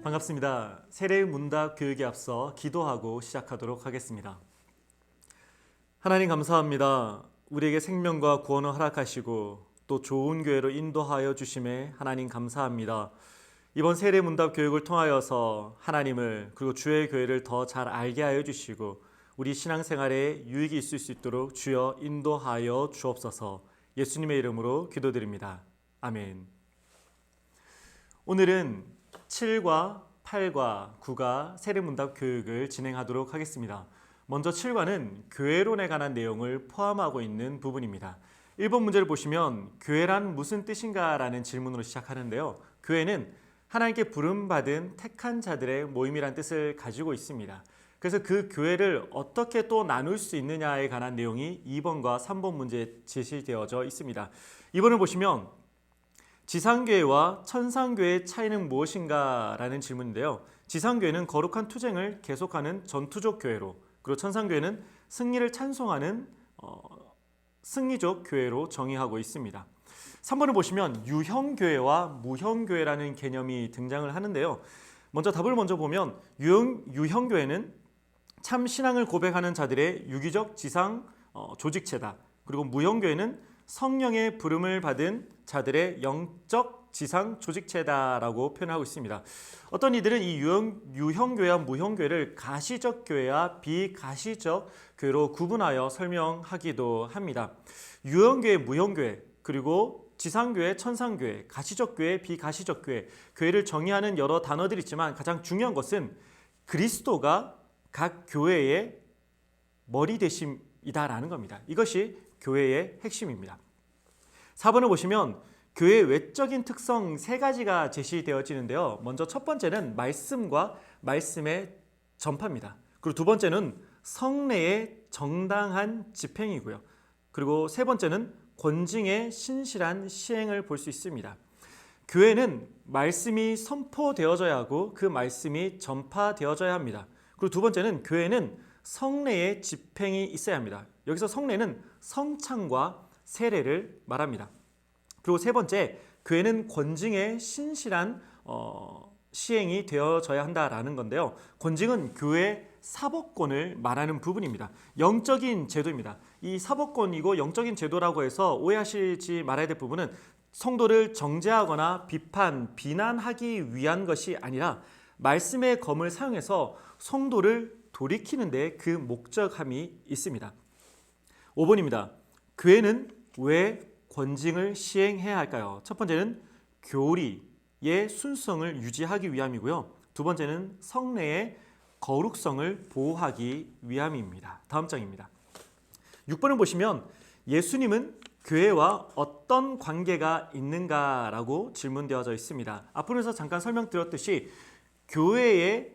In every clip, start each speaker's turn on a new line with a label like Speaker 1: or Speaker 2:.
Speaker 1: 반갑습니다. 세례의 문답 교육에 앞서 기도하고 시작하도록 하겠습니다. 하나님 감사합니다. 우리에게 생명과 구원을 허락하시고 또 좋은 교회로 인도하여 주심에 하나님 감사합니다. 이번 세례 문답 교육을 통하여서 하나님을 그리고 주의 교회를 더 잘 알게 하여 주시고 우리 신앙생활에 유익이 있을 수 있도록 주여 인도하여 주옵소서. 예수님의 이름으로 기도드립니다. 아멘. 오늘은 7과 8과 9가 세례문답 교육을 진행하도록 하겠습니다. 먼저 7과는 교회론에 관한 내용을 포함하고 있는 부분입니다. 1번 문제를 보시면 교회란 무슨 뜻인가 라는 질문으로 시작하는데요. 교회는 하나님께 부름받은 택한 자들의 모임이란 뜻을 가지고 있습니다. 그래서 그 교회를 어떻게 또 나눌 수 있느냐에 관한 내용이 2번과 3번 문제에 제시되어져 있습니다. 2번을 보시면 지상교회와 천상교회의 차이는 무엇인가 라는 질문인데요. 지상교회는 거룩한 투쟁을 계속하는 전투적 교회로, 그리고 천상교회는 승리를 찬송하는 승리적 교회로 정의하고 있습니다. 3번을 보시면 유형교회와 무형교회라는 개념이 등장을 하는데요. 먼저 답을 보면 유형교회는 참 신앙을 고백하는 자들의 유기적 지상 조직체다. 그리고 무형교회는 성령의 부름을 받은 자들의 영적 지상 조직체다라고 표현하고 있습니다. 어떤 이들은 이 유형교회와 무형교회를 가시적 교회와 비가시적 교회로 구분하여 설명하기도 합니다. 유형교회, 무형교회, 그리고 지상교회, 천상교회, 가시적 교회, 비가시적 교회, 교회를 정의하는 여러 단어들이 있지만 가장 중요한 것은 그리스도가 각 교회의 머리 되심이다라는 겁니다. 이것이 교회의 핵심입니다. 4번을 보시면 교회의 외적인 특성 3가지가 제시되어지는데요. 먼저 첫 번째는 말씀과 말씀의 전파입니다. 그리고 두 번째는 성례의 정당한 집행이고요. 그리고 세 번째는 권징의 신실한 시행을 볼 수 있습니다. 교회는 말씀이 선포되어져야 하고 그 말씀이 전파되어져야 합니다. 그리고 두 번째는 교회는 성례의 집행이 있어야 합니다. 여기서 성례는 성찬과 세례를 말합니다. 그리고 세 번째, 교회는 권징의 신실한 시행이 되어져야 한다라는 건데요. 권징은 교회 사법권을 말하는 부분입니다. 영적인 제도입니다. 이 사법권이고 영적인 제도라고 해서 오해하시지 말아야 될 부분은 성도를 정죄하거나 비난하기 위한 것이 아니라 말씀의 검을 사용해서 성도를 돌이키는 데 그 목적함이 있습니다. 5번입니다. 교회는 왜 권징을 시행해야 할까요? 첫 번째는 교리의 순성을 유지하기 위함이고요. 두 번째는 성례의 거룩성을 보호하기 위함입니다. 다음 장입니다. 6번을 보시면 예수님은 교회와 어떤 관계가 있는가라고 질문되어져 있습니다. 앞으로서 잠깐 설명드렸듯이 교회의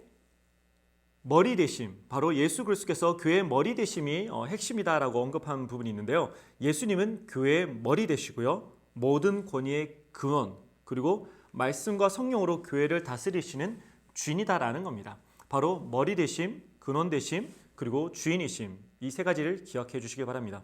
Speaker 1: 머리 되심, 바로 예수 그리스도께서 교회의 머리 되심이 핵심이다라고 언급한 부분이 있는데요. 예수님은 교회의 머리 되시고요. 모든 권위의 근원, 그리고 말씀과 성령으로 교회를 다스리시는 주인이다라는 겁니다. 바로 머리 되심, 근원 되심, 그리고 주인이심, 이 3가지를 기억해 주시기 바랍니다.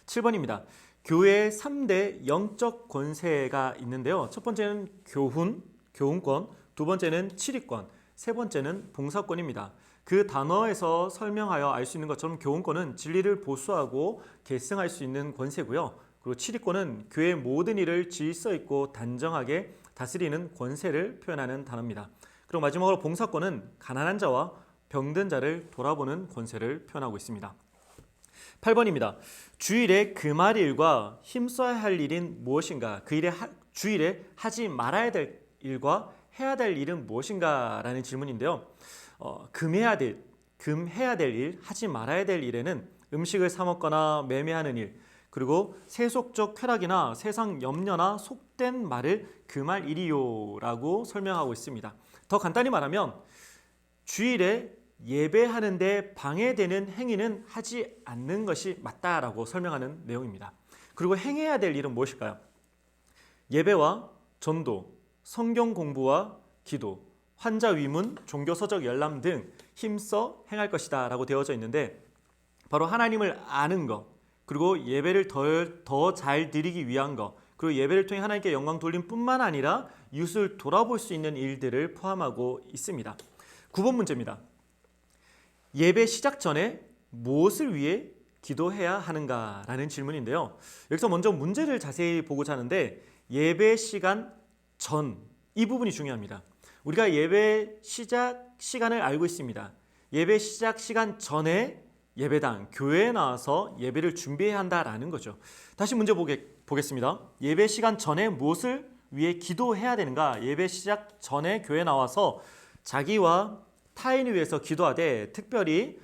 Speaker 1: 7번입니다. 교회의 3대 영적 권세가 있는데요. 첫 번째는 교훈권, 두 번째는 치리권, 세 번째는 봉사권입니다. 그 단어에서 설명하여 알 수 있는 것처럼 교훈권은 진리를 보수하고 계승할 수 있는 권세고요. 그리고 치리권은 교회의 모든 일을 질서 있고 단정하게 다스리는 권세를 표현하는 단어입니다. 그리고 마지막으로 봉사권은 가난한 자와 병든 자를 돌아보는 권세를 표현하고 있습니다. 8번입니다. 주일에 금할 일과 힘써야 할 일인 무엇인가? 주일에 하지 말아야 될 일과 해야 될 일은 무엇인가? 라는 질문인데요. 금해야 될 일, 하지 말아야 될 일에는 음식을 사 먹거나 매매하는 일, 그리고 세속적 쾌락이나 세상 염려나 속된 말을 금할 일이요라고 설명하고 있습니다. 더 간단히 말하면 주일에 예배하는데 방해되는 행위는 하지 않는 것이 맞다라고 설명하는 내용입니다. 그리고 행해야 될 일은 무엇일까요? 예배와 전도, 성경 공부와 기도, 환자 위문, 종교서적 열람 등 힘써 행할 것이다 라고 되어져 있는데, 바로 하나님을 아는 것, 그리고 예배를 더 잘 드리기 위한 것, 그리고 예배를 통해 하나님께 영광 돌림뿐만 아니라 이웃을 돌아볼 수 있는 일들을 포함하고 있습니다. 9번 문제입니다. 예배 시작 전에 무엇을 위해 기도해야 하는가라는 질문인데요. 여기서 먼저 문제를 자세히 보고자 하는데 예배 시간 전, 이 부분이 중요합니다. 우리가 예배 시작 시간을 알고 있습니다. 예배 시작 시간 전에 예배당, 교회에 나와서 예배를 준비해야 한다라는 거죠. 다시 문제 보겠습니다. 예배 시간 전에 무엇을 위해 기도해야 되는가? 예배 시작 전에 교회에 나와서 자기와 타인을 위해서 기도하되 특별히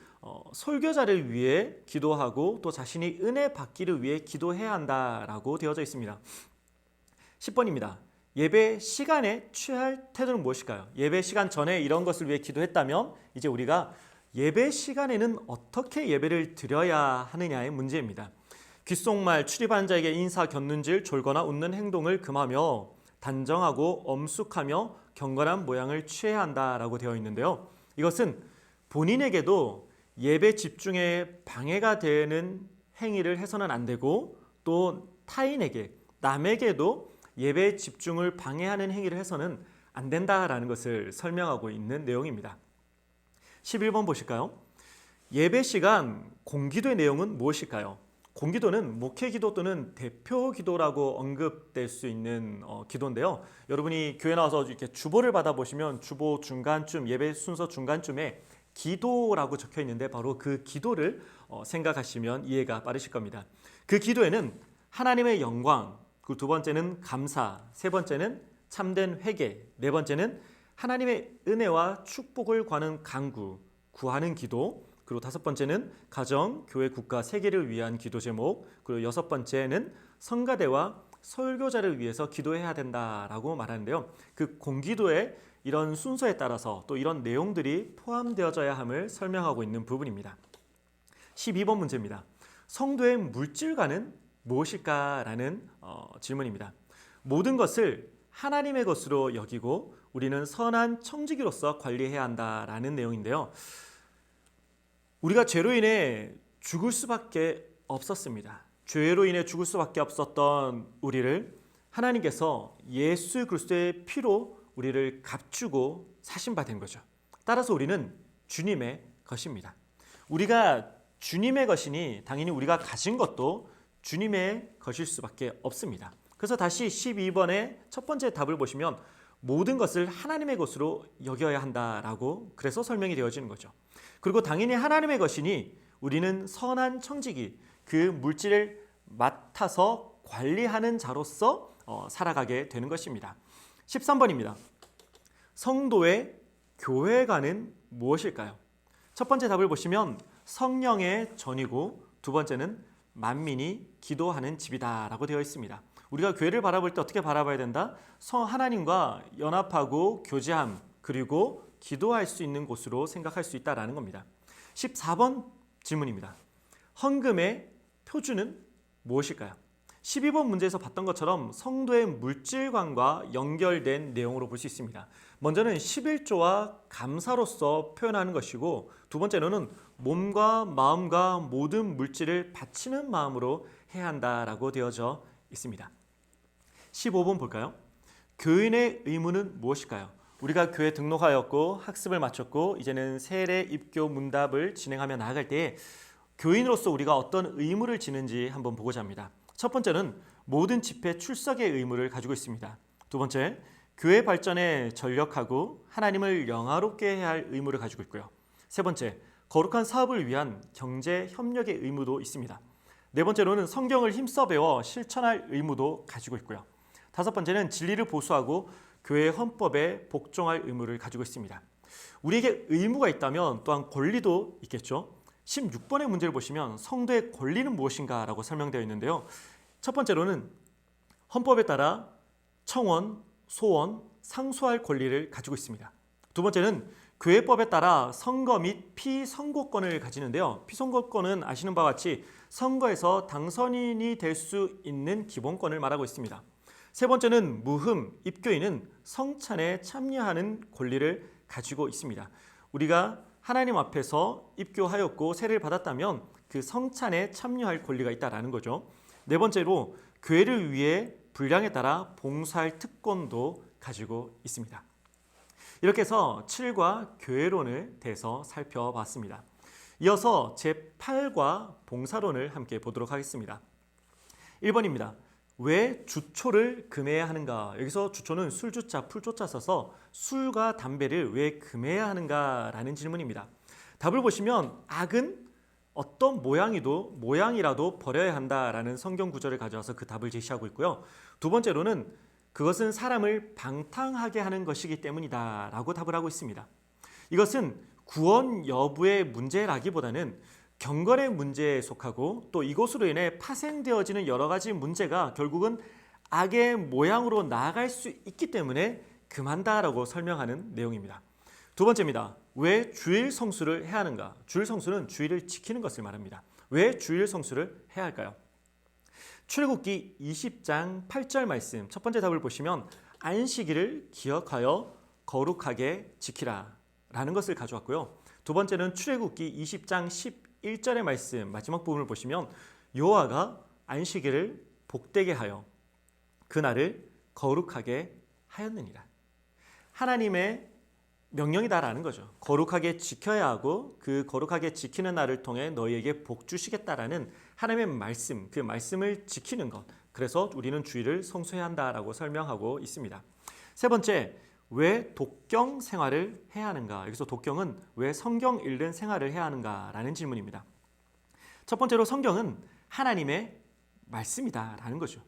Speaker 1: 설교자를 위해 기도하고 또 자신이 은혜 받기를 위해 기도해야 한다라고 되어져 있습니다. 10번입니다. 예배 시간에 취할 태도는 무엇일까요? 예배 시간 전에 이런 것을 위해 기도했다면 이제 우리가 예배 시간에는 어떻게 예배를 드려야 하느냐의 문제입니다. 귓속말 출입하는 자에게 인사 곁눈질 졸거나 웃는 행동을 금하며 단정하고 엄숙하며 경건한 모양을 취해야 한다라고 되어 있는데요. 이것은 본인에게도 예배 집중에 방해가 되는 행위를 해서는 안 되고 또 타인에게 남에게도 예배 집중을 방해하는 행위를 해서는 안 된다라는 것을 설명하고 있는 내용입니다. 11번 보실까요? 예배 시간 공기도의 내용은 무엇일까요? 공기도는 목회기도 또는 대표기도라고 언급될 수 있는 기도인데요. 여러분이 교회 나와서 이렇게 주보를 받아보시면 주보 중간쯤 예배 순서 중간쯤에 기도라고 적혀 있는데 바로 그 기도를 생각하시면 이해가 빠르실 겁니다. 그 기도에는 하나님의 영광, 그 두 번째는 감사, 세 번째는 참된 회개, 네 번째는 하나님의 은혜와 축복을 구하는 간구, 구하는 기도, 그리고 다섯 번째는 가정, 교회, 국가, 세계를 위한 기도 제목, 그리고 여섯 번째는 성가대와 설교자를 위해서 기도해야 된다라고 말하는데요. 그 공기도의 이런 순서에 따라서 또 이런 내용들이 포함되어져야 함을 설명하고 있는 부분입니다. 12번 문제입니다. 성도의 물질관은 무엇일까라는 질문입니다. 모든 것을 하나님의 것으로 여기고 우리는 선한 청지기로서 관리해야 한다라는 내용인데요. 우리가 죄로 인해 죽을 수밖에 없었습니다. 죄로 인해 죽을 수밖에 없었던 우리를 하나님께서 예수 그리스도의 피로 우리를 값주고 사신 바 된 거죠. 따라서 우리는 주님의 것입니다. 우리가 주님의 것이니 당연히 우리가 가진 것도 주님의 것일 수밖에 없습니다. 그래서 다시 12번의 첫 번째 답을 보시면 모든 것을 하나님의 것으로 여겨야 한다라고 그래서 설명이 되어지는 거죠. 그리고 당연히 하나님의 것이니 우리는 선한 청지기, 그 물질을 맡아서 관리하는 자로서 살아가게 되는 것입니다. 13번입니다. 성도의 교회관은 무엇일까요? 첫 번째 답을 보시면 성령의 전이고 두 번째는 만민이 기도하는 집이다라고 되어 있습니다. 우리가 교회를 바라볼 때 어떻게 바라봐야 된다? 하나님과 연합하고 교제함 그리고 기도할 수 있는 곳으로 생각할 수 있다라는 겁니다. 14번 질문입니다. 헌금의 표준은 무엇일까요? 12번 문제에서 봤던 것처럼 성도의 물질관과 연결된 내용으로 볼 수 있습니다. 먼저는 11조와 감사로서 표현하는 것이고 두 번째로는 몸과 마음과 모든 물질을 바치는 마음으로 해야 한다라고 되어져 있습니다. 15번 볼까요? 교인의 의무는 무엇일까요? 우리가 교회 등록하였고 학습을 마쳤고 이제는 세례 입교 문답을 진행하며 나아갈 때에 교인으로서 우리가 어떤 의무를 지는지 한번 보고자 합니다. 첫 번째는 모든 집회 출석의 의무를 가지고 있습니다. 두 번째, 교회 발전에 전력하고 하나님을 영화롭게 해야 할 의무를 가지고 있고요. 세 번째, 거룩한 사업을 위한 경제 협력의 의무도 있습니다. 네 번째로는 성경을 힘써 배워 실천할 의무도 가지고 있고요. 다섯 번째는 진리를 보수하고 교회 헌법에 복종할 의무를 가지고 있습니다. 우리에게 의무가 있다면 또한 권리도 있겠죠. 16번의 문제를 보시면 성도의 권리는 무엇인가 라고 설명되어 있는데요. 첫 번째로는 헌법에 따라 청원, 소원, 상소할 권리를 가지고 있습니다. 두 번째는 교회법에 따라 선거 및 피선거권을 가지는데요. 피선거권은 아시는 바와 같이 선거에서 당선인이 될 수 있는 기본권을 말하고 있습니다. 세 번째는 무흠, 입교인은 성찬에 참여하는 권리를 가지고 있습니다. 우리가 하나님 앞에서 입교하였고 세례를 받았다면 그 성찬에 참여할 권리가 있다라는 거죠. 네 번째로 교회를 위해 분량에 따라 봉사할 특권도 가지고 있습니다. 이렇게 해서 7과 교회론을 대해서 살펴봤습니다. 이어서 제8과 봉사론을 함께 보도록 하겠습니다. 1번입니다. 왜 주초를 금해야 하는가? 여기서 주초는 술주자, 풀조자 써서 술과 담배를 왜 금해야 하는가라는 질문입니다. 답을 보시면 악은 어떤 모양이라도 버려야 한다라는 성경 구절을 가져와서 그 답을 제시하고 있고요. 두 번째로는 그것은 사람을 방탕하게 하는 것이기 때문이다 라고 답을 하고 있습니다. 이것은 구원 여부의 문제라기보다는 경건의 문제에 속하고 또 이것으로 인해 파생되어지는 여러 가지 문제가 결국은 악의 모양으로 나아갈 수 있기 때문에 금한다라고 설명하는 내용입니다. 두 번째입니다. 왜 주일 성수를 해야 하는가? 주일 성수는 주일을 지키는 것을 말합니다. 왜 주일 성수를 해야 할까요? 출애굽기 20장 8절 말씀 첫 번째 답을 보시면 안식일을 기억하여 거룩하게 지키라 라는 것을 가져왔고요. 두 번째는 출애굽기 20장 11절의 말씀 마지막 부분을 보시면 여호와가 안식일을 복되게 하여 그날을 거룩하게 하였느니라. 하나님의 명령이다라는 거죠. 거룩하게 지켜야 하고 그 거룩하게 지키는 날을 통해 너희에게 복 주시겠다라는 하나님의 말씀, 그 말씀을 지키는 것. 그래서 우리는 주일을 성수해야 한다라고 설명하고 있습니다. 세 번째, 왜 독경 생활을 해야 하는가? 여기서 독경은 왜 성경 읽는 생활을 해야 하는가라는 질문입니다. 첫 번째로 성경은 하나님의 말씀이다라는 거죠.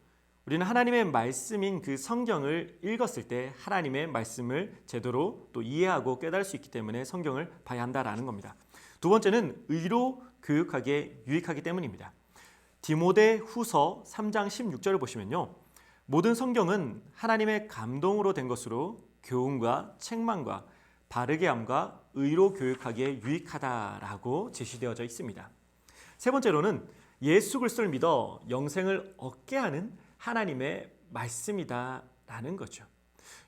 Speaker 1: 우리는 하나님의 말씀인 그 성경을 읽었을 때 하나님의 말씀을 제대로 또 이해하고 깨달을 수 있기 때문에 성경을 봐야 한다라는 겁니다. 두 번째는 의로 교육하기에 유익하기 때문입니다. 디모데 후서 3장 16절을 보시면요. 모든 성경은 하나님의 감동으로 된 것으로 교훈과 책망과 바르게 함과 의로 교육하기에 유익하다라고 제시되어져 있습니다. 세 번째로는 예수 그리스도를 믿어 영생을 얻게 하는 하나님의 말씀이다라는 거죠.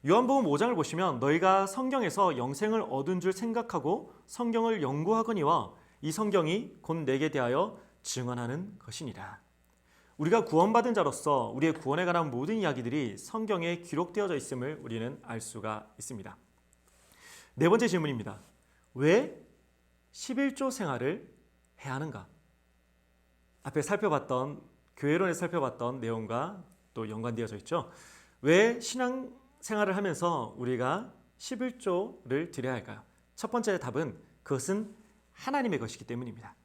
Speaker 1: 요한복음 5장을 보시면 너희가 성경에서 영생을 얻은 줄 생각하고 성경을 연구하거니와 이 성경이 곧 내게 대하여 증언하는 것이니라. 우리가 구원받은 자로서 우리의 구원에 관한 모든 이야기들이 성경에 기록되어져 있음을 우리는 알 수가 있습니다. 네 번째 질문입니다. 왜 11조 생활을 해야 하는가? 앞에 교회론에서 살펴봤던 내용과 또 연관되어져 있죠. 왜 신앙생활을 하면서 우리가 11조를 드려야 할까요? 첫 번째 답은 그것은 하나님의 것이기 때문입니다.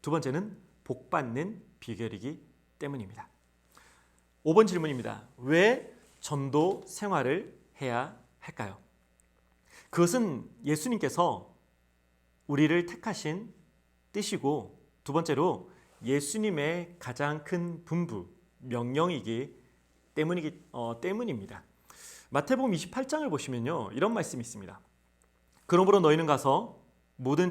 Speaker 1: 두 번째는 복받는 비결이기 때문입니다. 5번 질문입니다. 왜 전도 생활을 해야 할까요? 그것은 예수님께서 우리를 택하신 뜻이고 두 번째로 예수님의 가장 큰 분부, 명령이기 때문입니다. 마태복음 28장을 보시면요. 이런 말씀이 있습니다. 그러므로 너희는 가서 모든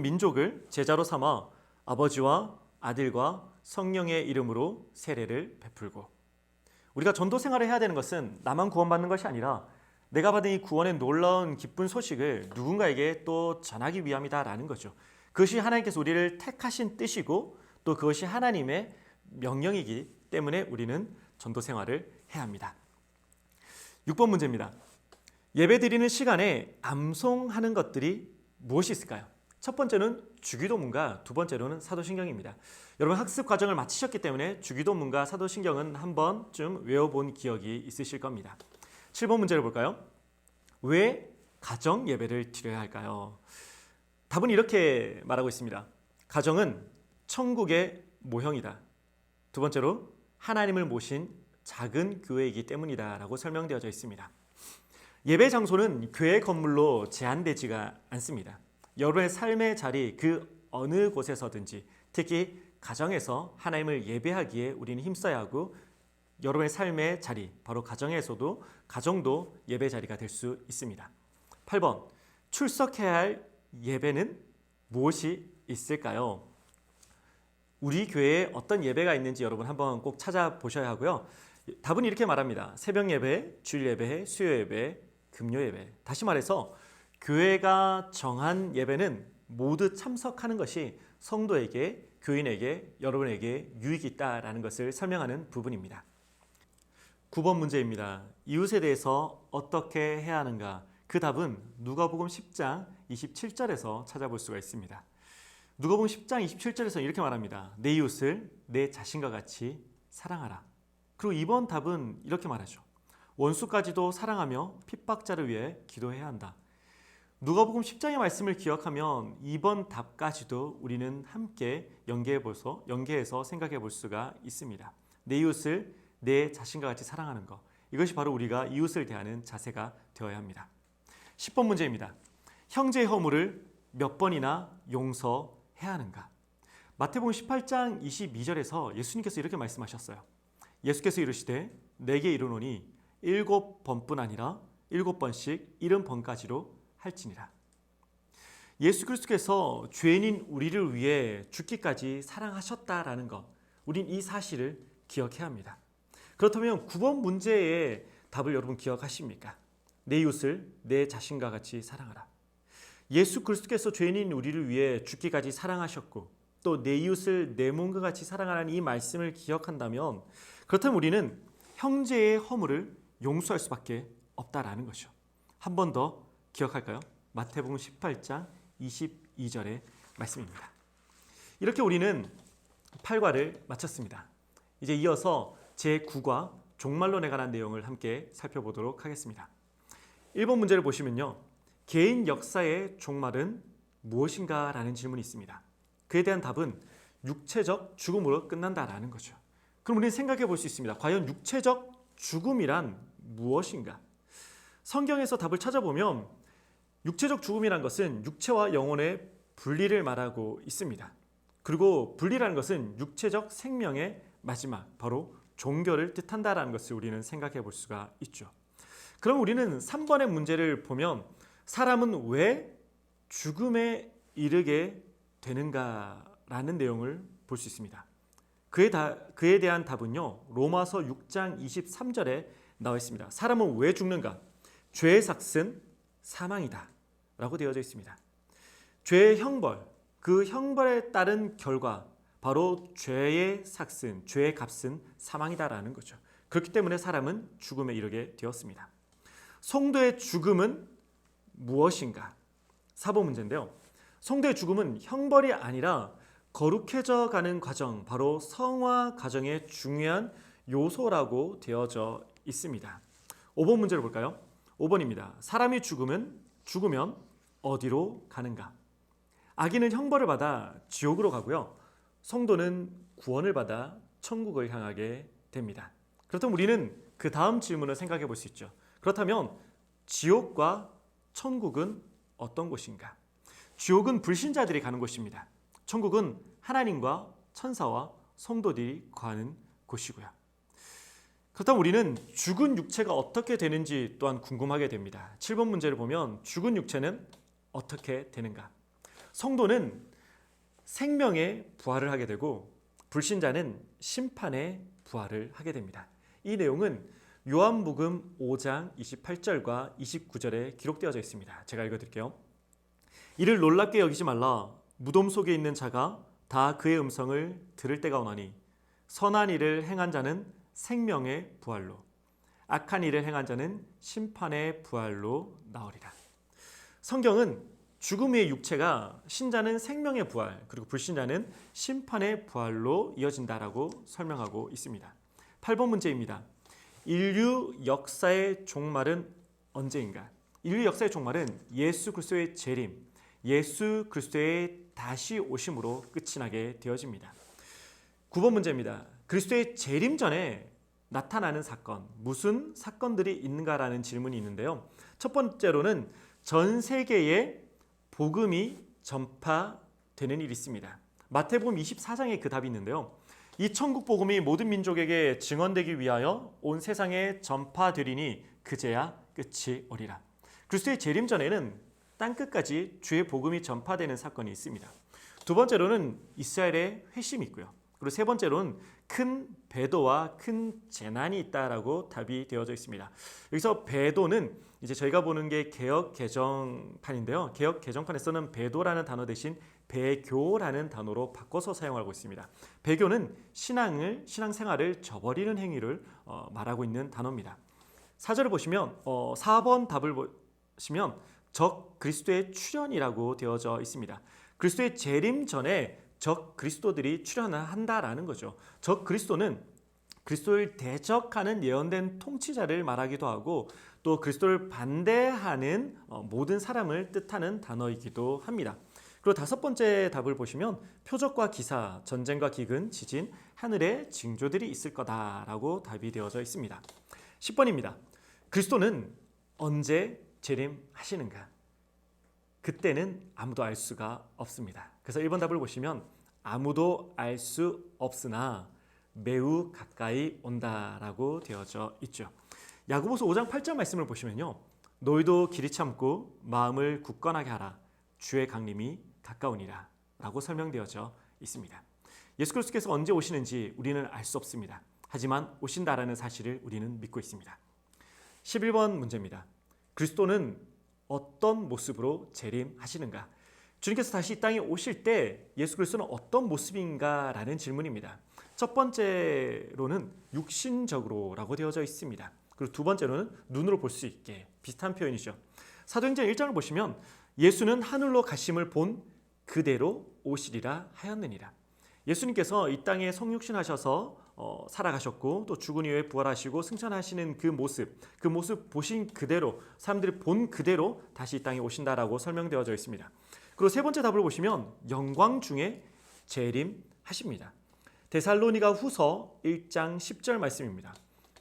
Speaker 1: 민족을 제자로 삼아 아버지와 아들과 성령의 이름으로 세례를 베풀고 우리가 전도 생활을 해야 되는 것은 나만 구원받는 것이 아니라 내가 받은 이 구원의 놀라운 기쁜 소식을 누군가에게 또 전하기 위함이다라는 거죠. 그것이 하나님께서 우리를 택하신 뜻이고 또 그것이 하나님의 명령이기 때문에 우리는 전도 생활을 해야 합니다. 6번 문제입니다. 예배드리는 시간에 암송하는 것들이 무엇이 있을까요? 첫 번째는 주기도문과 두 번째로는 사도신경입니다. 여러분 학습 과정을 마치셨기 때문에 주기도문과 사도신경은 한 번쯤 외워본 기억이 있으실 겁니다. 7번 문제를 볼까요? 왜 가정 예배를 드려야 할까요? 답은 이렇게 말하고 있습니다. 가정은 천국의 모형이다. 두 번째로 하나님을 모신 작은 교회이기 때문이다 라고 설명되어져 있습니다. 예배 장소는 교회 건물로 제한되지가 않습니다. 여러분의 삶의 자리 그 어느 곳에서든지 특히 가정에서 하나님을 예배하기에 우리는 힘써야 하고 여러분의 삶의 자리 바로 가정도 예배 자리가 될 수 있습니다. 8번 출석해야 할 예배는 무엇이 있을까요? 우리 교회에 어떤 예배가 있는지 여러분 한번 꼭 찾아보셔야 하고요. 답은 이렇게 말합니다. 새벽 예배, 주일 예배, 수요 예배, 금요 예배. 다시 말해서 교회가 정한 예배는 모두 참석하는 것이 성도에게, 교인에게, 여러분에게 유익이 있다라는 것을 설명하는 부분입니다. 9번 문제입니다. 이웃에 대해서 어떻게 해야 하는가? 그 답은 누가복음 10장 27절에서 찾아볼 수가 있습니다. 누가복음 10장 27절에서 이렇게 말합니다. 내 이웃을 내 자신과 같이 사랑하라. 그리고 이번 답은 이렇게 말하죠. 원수까지도 사랑하며 핍박자를 위해 기도해야 한다. 누가복음 10장의 말씀을 기억하면 이번 답까지도 우리는 함께 연계해서 생각해 볼 수가 있습니다. 내 이웃을 내 자신과 같이 사랑하는 것. 이것이 바로 우리가 이웃을 대하는 자세가 되어야 합니다. 10번 문제입니다. 형제의 허물을 몇 번이나 용서해야 하는가? 마태복음 18장 22절에서 예수님께서 이렇게 말씀하셨어요. 예수께서 이르시되 내게 이르노니 7번뿐 아니라 7번씩 70번까지로 할지니라. 예수 그리스도께서 죄인인 우리를 위해 죽기까지 사랑하셨다라는 것, 우린 이 사실을 기억해야 합니다. 그렇다면 9번 문제의 답을 여러분 기억하십니까? 내 이웃을 내 자신과 같이 사랑하라. 예수 그리스도께서 죄인인 우리를 위해 죽기까지 사랑하셨고 또 내 이웃을 내 몸과 같이 사랑하라는 이 말씀을 기억한다면 그렇다면 우리는 형제의 허물을 용서할 수밖에 없다라는 것이죠. 한 번 더 기억할까요? 마태복음 18장 22절의 말씀입니다. 이렇게 우리는 8과를 마쳤습니다. 이제 이어서 제9과 종말론에 관한 내용을 함께 살펴보도록 하겠습니다. 1번 문제를 보시면요. 개인 역사의 종말은 무엇인가? 라는 질문이 있습니다. 그에 대한 답은 육체적 죽음으로 끝난다라는 거죠. 그럼 우리는 생각해 볼 수 있습니다. 과연 육체적 죽음이란 무엇인가? 성경에서 답을 찾아보면 육체적 죽음이란 것은 육체와 영혼의 분리를 말하고 있습니다. 그리고 분리라는 것은 육체적 생명의 마지막, 바로 종결을 뜻한다라는 것을 우리는 생각해 볼 수가 있죠. 그럼 우리는 3번의 문제를 보면 사람은 왜 죽음에 이르게 되는가라는 내용을 볼 수 있습니다. 그에 대한 답은요. 로마서 6장 23절에 나와 있습니다. 사람은 왜 죽는가? 죄의 삭은 사망이다 라고 되어져 있습니다. 죄의 형벌, 그 형벌에 따른 결과 바로 죄의 삭은, 죄의 값은 사망이다라는 거죠. 그렇기 때문에 사람은 죽음에 이르게 되었습니다. 성도의 죽음은 무엇인가? 4번 문제인데요. 성도의 죽음은 형벌이 아니라 거룩해져 가는 과정, 바로 성화 과정의 중요한 요소라고 되어져 있습니다. 5번 문제를 볼까요? 5번입니다. 사람이 죽으면 어디로 가는가? 악인은 형벌을 받아 지옥으로 가고요. 성도는 구원을 받아 천국을 향하게 됩니다. 그렇다면 우리는 그 다음 질문을 생각해 볼 수 있죠. 그렇다면 지옥과 천국은 어떤 곳인가? 지옥은 불신자들이 가는 곳입니다. 천국은 하나님과 천사와 성도들이 거하는 곳이고요. 그렇다면 우리는 죽은 육체가 어떻게 되는지 또한 궁금하게 됩니다. 7번 문제를 보면 죽은 육체는 어떻게 되는가? 성도는 생명의 부활을 하게 되고 불신자는 심판의 부활을 하게 됩니다. 이 내용은 요한복음 5장 28절과 29절에 기록되어져 있습니다. 제가 읽어드릴게요. 이를 놀랍게 여기지 말라. 무덤 속에 있는 자가 다 그의 음성을 들을 때가 오나니 선한 일을 행한 자는 생명의 부활로 악한 일을 행한 자는 심판의 부활로 나오리라. 성경은 죽음 후의 육체가 신자는 생명의 부활 그리고 불신자는 심판의 부활로 이어진다라고 설명하고 있습니다. 8번 문제입니다. 인류 역사의 종말은 언제인가? 인류 역사의 종말은 예수 그리스도의 재림, 예수 그리스도의 다시 오심으로 끝이 나게 되어집니다. 9번 문제입니다. 그리스도의 재림 전에 나타나는 사건, 무슨 사건들이 있는가라는 질문이 있는데요. 첫 번째로는 전 세계에 복음이 전파되는 일이 있습니다. 마태복음 24장에 그 답이 있는데요. 이 천국 복음이 모든 민족에게 증언되기 위하여 온 세상에 전파되리니 그제야 끝이 오리라. 그리스도의 재림 전에는 땅끝까지 주의 복음이 전파되는 사건이 있습니다. 두 번째로는 이스라엘의 회심이 있고요. 그리고 세 번째로는 큰 배도와 큰 재난이 있다라고 답이 되어져 있습니다. 여기서 배도는 이제 저희가 보는 게 개역 개정판인데요. 개역 개정판에서는 배도라는 단어 대신 배교라는 단어로 바꿔서 사용하고 있습니다. 배교는 신앙생활을 저버리는 행위를 말하고 있는 단어입니다. 4절을 보시면 4번 답을 보시면 적 그리스도의 출현이라고 되어져 있습니다. 그리스도의 재림 전에 적 그리스도들이 출현한다라는 거죠. 적 그리스도는 그리스도를 대적하는 예언된 통치자를 말하기도 하고 또 그리스도를 반대하는 모든 사람을 뜻하는 단어이기도 합니다. 그리고 다섯 번째 답을 보시면 표적과 기사, 전쟁과 기근, 지진, 하늘의 징조들이 있을 거다라고 답이 되어져 있습니다. 10번입니다. 그리스도는 언제 재림하시는가? 그때는 아무도 알 수가 없습니다. 그래서 1번 답을 보시면 아무도 알 수 없으나 매우 가까이 온다라고 되어져 있죠. 야고보서 5장 8절 말씀을 보시면요. 너희도 길이 참고 마음을 굳건하게 하라. 주의 강림이 가까우니라 라고 설명되어져 있습니다. 예수 그리스도께서 언제 오시는지 우리는 알 수 없습니다. 하지만 오신다라는 사실을 우리는 믿고 있습니다. 11번 문제입니다. 그리스도는 어떤 모습으로 재림하시는가? 주님께서 다시 이 땅에 오실 때 예수 그리스도는 어떤 모습인가라는 질문입니다. 첫 번째로는 육신적으로라고 되어져 있습니다. 그리고 두 번째로는 눈으로 볼 수 있게 비슷한 표현이죠. 사도행전 1장을 보시면 예수는 하늘로 가심을 본 그대로 오시리라 하였느니라. 예수님께서 이 땅에 성육신하셔서 살아가셨고 또 죽은 이후에 부활하시고 승천하시는 그 모습 보신 그대로 사람들이 본 그대로 다시 이 땅에 오신다라고 설명되어져 있습니다. 그리고 세 번째 답을 보시면 영광 중에 재림하십니다. 데살로니가 후서 1장 10절 말씀입니다.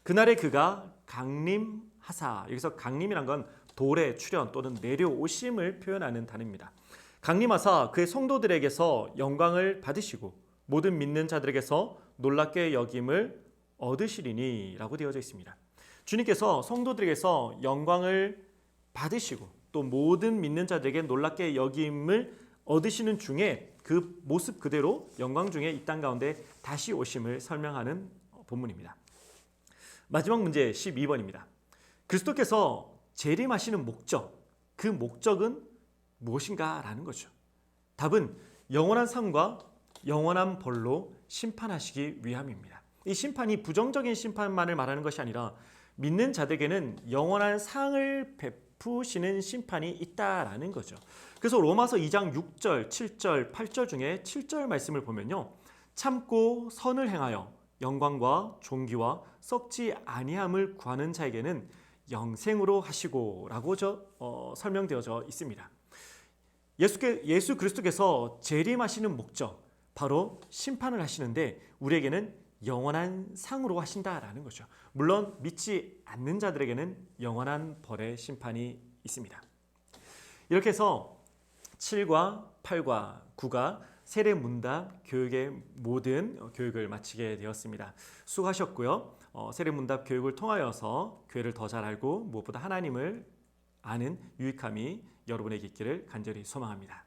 Speaker 1: 그날에 그가 강림하사, 여기서 강림이란 건 돌의 출현 또는 내려오심을 표현하는 단어입니다. 강림하사 그의 성도들에게서 영광을 받으시고 모든 믿는 자들에게서 놀랍게 여김을 얻으시리니 라고 되어져 있습니다. 주님께서 성도들에게서 영광을 받으시고 또 모든 믿는 자들에게 놀랍게 여김을 얻으시는 중에 그 모습 그대로 영광 중에 이 땅 가운데 다시 오심을 설명하는 본문입니다. 마지막 문제 12번입니다. 그리스도께서 재림하시는 목적, 그 목적은 무엇인가 라는 거죠. 답은 영원한 삶과 영원한 벌로 심판하시기 위함입니다. 이 심판이 부정적인 심판만을 말하는 것이 아니라 믿는 자들에게는 영원한 상을 베푸시는 심판이 있다라는 거죠. 그래서 로마서 2장 6절, 7절, 8절 중에 7절 말씀을 보면요. 참고 선을 행하여 영광과 존귀와 썩지 아니함을 구하는 자에게는 영생으로 하시고 라고 설명되어져 있습니다. 예수 그리스도께서 재림하시는 목적, 바로 심판을 하시는데 우리에게는 영원한 상으로 하신다라는 거죠. 물론 믿지 않는 자들에게는 영원한 벌의 심판이 있습니다. 이렇게 해서 7과 8과 9가 세례문답 교육의 모든 교육을 마치게 되었습니다. 수고하셨고요. 세례문답 교육을 통하여서 교회를 더 잘 알고 무엇보다 하나님을 아는 유익함이 여러분에게 있기를 간절히 소망합니다.